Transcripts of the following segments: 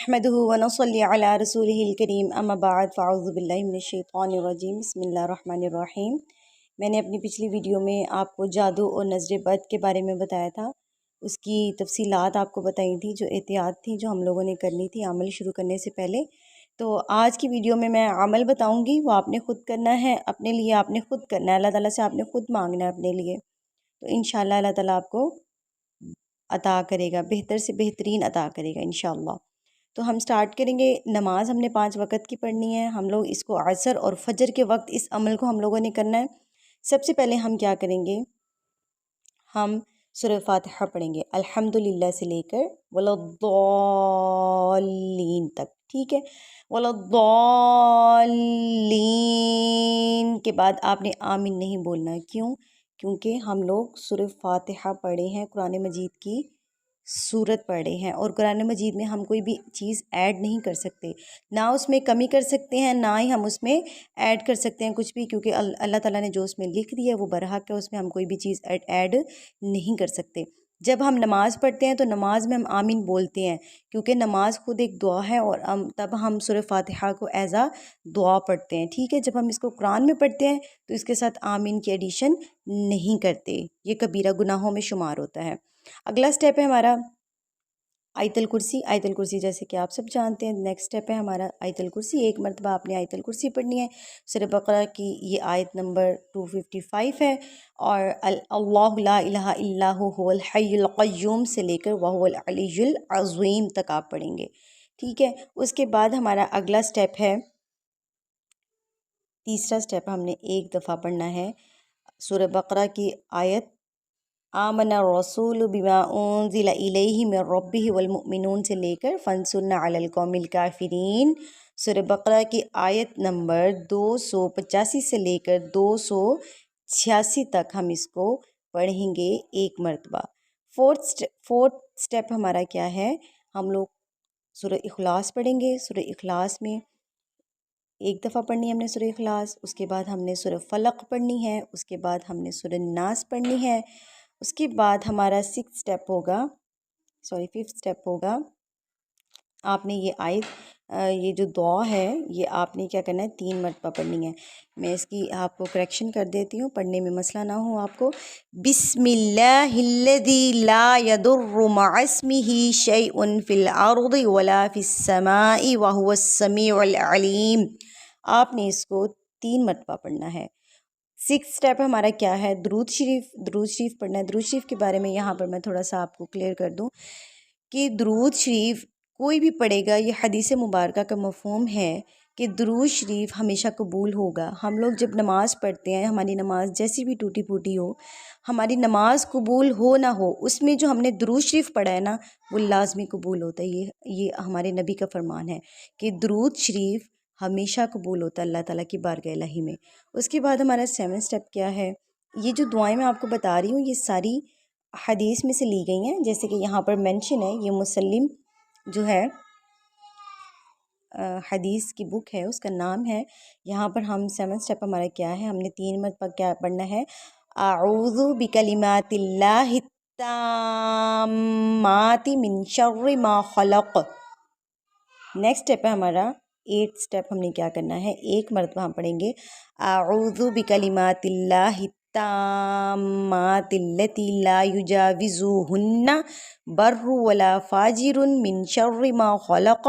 नहमदुहु व नसल्ली अला रसूलिहिल करीम अम्मा बाद फ़अऊज़ु बिल्लाहि मिनश्शैतानिर रजीम बिस्मिल्लाहिर रहमानिर रहीम। मैंने अपनी पिछली वीडियो में आपको जादू और नज़र बद के बारे में बताया था, उसकी तफसीलात आपको बताई थी, जो एहतियात थी जो हम लोगों ने करनी थी अमल शुरू करने से पहले। तो आज की वीडियो में मैं अमल बताऊँगी, वो आपने ख़ुद करना है, अपने लिए आपने ख़ुद करना है, अल्लाह ताला से आपने ख़ुद मांगना है अपने लिए। तो इंशाअल्लाह अल्लाह ताला आपको अता करेगा, बेहतर से बेहतरीन अता करेगा इंशाअल्लाह। तो हम स्टार्ट करेंगे। नमाज हमने 5 वक़्त की पढ़नी है। हम लोग इसको असर और फजर के वक्त इस अमल को हम लोगों ने करना है। सबसे पहले हम क्या करेंगे, हम सूरह फातिहा पढ़ेंगे अल्हम्दुलिल्लाह से लेकर वलद्दालीन तक, ठीक है। वलद्दालीन के बाद आपने आमीन नहीं बोलना है। क्यों? क्योंकि हम लोग सूरह फातिहा पढ़े हैं, कुरान मजीद की सूरत पढ़े हैं, और कुरान मजीद में हम कोई भी चीज़ ऐड नहीं कर सकते, ना उसमें कमी कर सकते हैं, ना ही हम उसमें ऐड कर सकते हैं कुछ भी, क्योंकि अल्लाह ताला ने जो उसमें लिख दिया है वो बरहक है, उसमें हम कोई भी चीज़ ऐड नहीं कर सकते। जब हम नमाज़ पढ़ते हैं तो नमाज में हम आमीन बोलते हैं, क्योंकि नमाज खुद एक दुआ है, और तब हम सूरह फातिहा को एज़ आ दुआ पढ़ते हैं, ठीक है। जब हम इसको कुरान में पढ़ते हैं तो इसके साथ आमीन की एडिशन नहीं करते, ये कबीरा गुनाहों में शुमार होता है। अगला स्टेप है हमारा आयतल कुर्सी। आयतल कुर्सी जैसे कि आप सब जानते हैं, नेक्स्ट स्टेप है हमारा आयतल कुर्सी। एक मरतबा आपने आयतल कुर्सी पढ़नी है। सूरह बकरा की ये आयत नंबर 255 है, और अल्लाहु ला इलाहा इल्ला हुवल हय्युल क़य्यूम से लेकर वहुवल अलियुल अज़ीम तक आप पढ़ेंगे, ठीक है। उसके बाद हमारा अगला स्टेप है, तीसरा स्टेप हमने एक दफ़ा पढ़ना है सूरह बकरा की आयत आमना रसूल बिमा उन्ज़िला इलैहि मिर रब्बिहि वल मुमिनून से लेकर फंसुरना अलल कौमिल काफिरीन। सूरह बकरा की आयत नंबर 285 से लेकर 286 तक हम इसको पढ़ेंगे एक मरतबा। फोर्थ स्टेप हमारा क्या है, हम लोग सूरह इखलास पढ़ेंगे। सूरह इखलास में एक दफ़ा पढ़नी है हमने सूरह इखलास, उसके बाद हमने सूरह फलक पढ़नी है, उसके बाद हमने सूरह नास पढ़नी है। उसके बाद हमारा फिफ्थ स्टेप होगा, आपने ये जो दुआ है ये आपने क्या करना है, 3 मरतबा पढ़नी है। मैं इसकी आपको करेक्शन कर देती हूँ, पढ़ने में मसला ना हो आपको। बिस्मिल्लाहिल्लज़ी ला यदुर्रु मअस्मिही शैउन फिल अर्दि वला फिस समाई व हुवस समीउल अलीम। आपने इसको 3 मरतबा पढ़ना है। 6 स्टेप हमारा क्या है, दुरूद शरीफ पढ़ना है। दुरूद शरीफ के बारे में यहाँ पर मैं थोड़ा सा आपको क्लियर कर दूँ कि दुरूद शरीफ कोई भी पढ़ेगा, ये हदीस मुबारका का मफ़हूम है कि दुरूद शरीफ हमेशा कबूल होगा। हम लोग जब नमाज़ पढ़ते हैं, हमारी नमाज जैसी भी टूटी फूटी हो, हमारी नमाज कबूल हो ना हो, उसमें जो हमने दुरूद शरीफ पढ़ा है ना, वो लाजमी कबूल होता है। ये हमारे नबी का फरमान है कि दुरूद शरीफ हमेशा कबूल होता है अल्लाह ताला की बारगाह इलाही में। उसके बाद हमारा 7 स्टेप क्या है, ये जो दुआएं मैं आपको बता रही हूँ ये सारी हदीस में से ली गई हैं, जैसे कि यहाँ पर मेंशन है, ये मुस्लिम जो है हदीस की बुक है, उसका नाम है। यहाँ पर हम 7 स्टेप हमारा क्या है, हमने 3 मरतबा क्या पढ़ना है, आऊज़ु बिकलिमातिल्लाहि ताम्माति मिन शर्रि मा खलक़। नेक्स्ट स्टेप है हमारा 8 स्टेप, हमने क्या करना है, एक मरतबा हम पढ़ेंगे आऊज़ु बिकलिमातिल्लाहि ताम्मातिल्लती ला युजाविज़ुहुन्ना बर्रु वला फाजिरुन मिन शर्रि मा खलक़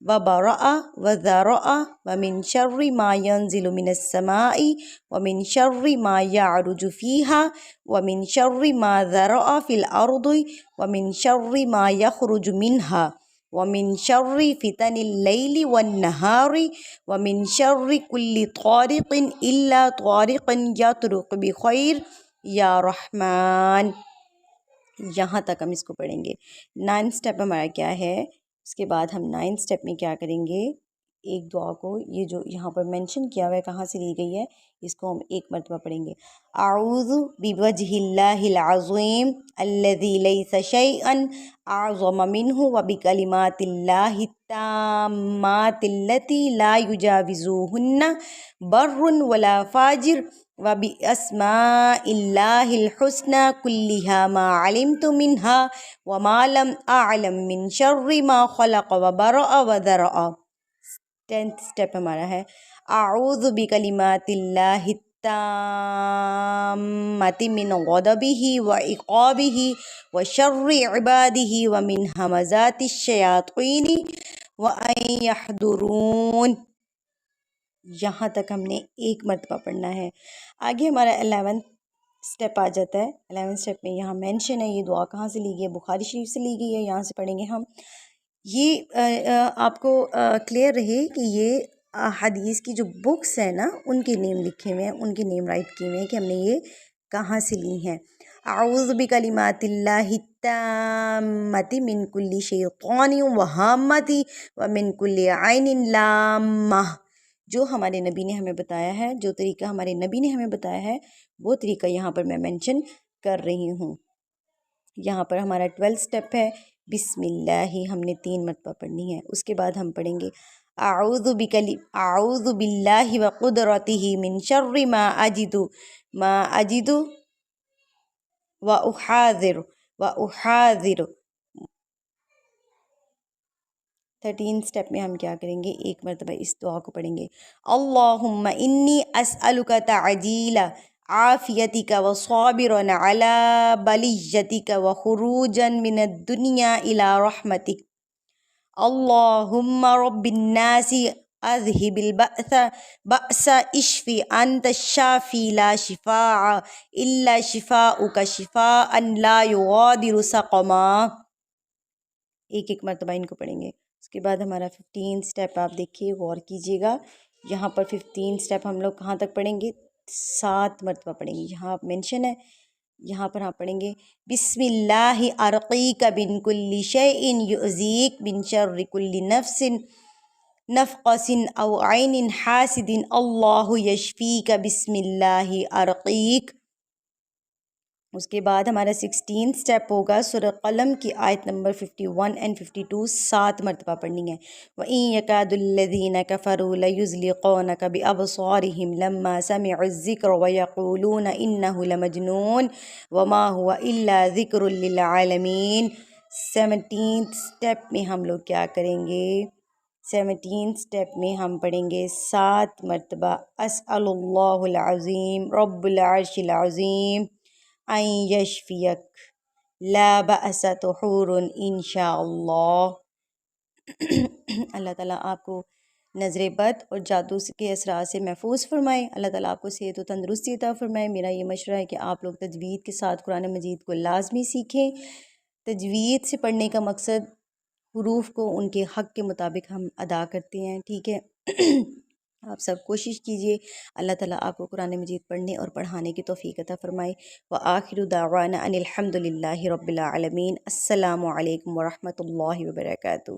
व बरअ व ज़रअ व मिन शर्रि मा यंज़िलु मिनस समाई व मिन शर्रि मा यअरुजु फ़ीहा व मिन शर्रि मा ज़रअ फ़िल अर्दि व मिन शर्रि मा यख़रुजु मिन्हा व मिन शर्रि फ़ितनिल लैलि वन नहारि व मिन शर्रि कुल्लि तारिक़िन इल्ला तारिक़न यतरुक़ बिख़ैर या रहमान। यहाँ तक हम इसको पढ़ेंगे। 9 स्टेप हमारा क्या है, उसके बाद हम 9 स्टेप में क्या करेंगे, ایک دعا کو، یہ جو یہاں پر مینشن کیا ہوا ہے کہاں سے لی گئی ہے، اس کو ہم ایک مرتبہ پڑھیں گے۔ اعوذ بوجہ اللہ العظیم الذی لیس شیئا اعظم منہ وبکلمات اللہ التامات التی لا یجاوزہن بر ولا فاجر وباسماء اللہ الحسنى کلھا ما علمت منہا وما لم اعلم من شر ما خلق وبرأ وذرأ۔ 10th سٹیپ ہمارا ہے اعوذ بکلمات اللہ التامات من غضبہ وعقابہ وشر عبادہ ومن ہمزات الشیاطین وان یحضرون۔ یہاں تک ہم نے ایک مرتبہ پڑھنا ہے۔ آگے ہمارا 11th سٹیپ آ جاتا ہے۔ 11th سٹیپ میں یہاں مینشن ہے یہ دعا کہاں سے لی گئی ہے، بخاری شریف سے لی گئی ہے، یہاں سے پڑھیں گے ہم۔ یہ آپ کو کلیئر رہے کہ یہ حدیث کی جو بکس ہیں نا ان کے نیم لکھے ہوئے ہیں، ان کے نیم رائٹ کیے ہوئے ہیں کہ ہم نے یہ کہاں سے لی ہیں۔ اعوذ بکلمات اللہ التامات من کل شیطان وہامۃ ومن کل عین لامہ۔ جو ہمارے نبی نے ہمیں بتایا ہے، جو طریقہ ہمارے نبی نے ہمیں بتایا ہے، وہ طریقہ یہاں پر میں مینشن کر رہی ہوں۔ یہاں پر ہمارا 12 سٹیپ ہے بسم اللہ، ہم نے 3 مرتبہ پڑھنی ہے۔ اس کے بعد ہم پڑھیں گے اعوذ باللہ وقدرتہ من شر ما اجد واحاذر 13 سٹیپ میں ہم کیا کریں گے، ایک مرتبہ اس دعا کو پڑھیں گے اللہم انی اسألک تعجیل عافیتک وصابرا علی بلیتک وخروجا من الدنیا الی رحمتک اللہم رب الناس اذہب البأس اشف انت الشافی لا شفاء الا شفاؤک شفاء لا یغادر سقما۔ ایک ایک مرتبہ ان کو پڑھیں گے۔ اس کے بعد ہمارا 15 سٹیپ آپ دیکھیے، غور کیجیے گا۔ یہاں پر 15 سٹیپ ہم لوگ کہاں تک پڑھیں گے، 7 مرتبہ پڑھیں گے۔ یہاں مینشن ہے، یہاں پر ہم پڑھیں گے بسم اللہ ارقیک من کل شیء یؤذیک من شر کل نفس نفقس او عین حاسد اللہ یشفیک بسم اللہ ارقیک۔ اس کے بعد ہمارا 16 سٹیپ ہوگا سورہ قلم کی آیت نمبر 51 and 52 7 مرتبہ پڑھنی ہے۔ وَإِن يَكَادُ الَّذِينَ كَفَرُوا لَيُزْلِقُونَكَ بِأَبْصَارِهِمْ لَمَّا سَمِعُوا الذِّكْرَ وَيَقُولُونَ إِنَّهُ لَمَجْنُونٌ وَمَا هُوَ إِلَّا ذِكْرٌ لِّلْعَالَمِينَ۔ 17th سٹیپ میں ہم لوگ کیا کریں گے، 17th سٹیپ میں ہم پڑھیں گے 7 مرتبہ اسأل اللہ العظیم رب العرش العظیم ان یشفیک لا بأس طہور انشاءاللہ۔ اللہ تعالیٰ آپ کو نظر بد اور جادو کے اثرات سے محفوظ فرمائے۔ اللہ تعالیٰ آپ کو صحت و تندرستی عطا فرمائے۔ میرا یہ مشورہ ہے کہ آپ لوگ تجوید کے ساتھ قرآن مجید کو لازمی سیکھیں۔ تجوید سے پڑھنے کا مقصد حروف کو ان کے حق کے مطابق ہم ادا کرتے ہیں، ٹھیک ہے۔ آپ سب کوشش کیجئے، اللہ تعالیٰ آپ کو قرآن مجید پڑھنے اور پڑھانے کی توفیق عطا فرمائے۔ وآخر دعوانا ان الحمد للہ رب العالمین۔ السلام علیکم ورحمۃ اللہ وبرکاتہ۔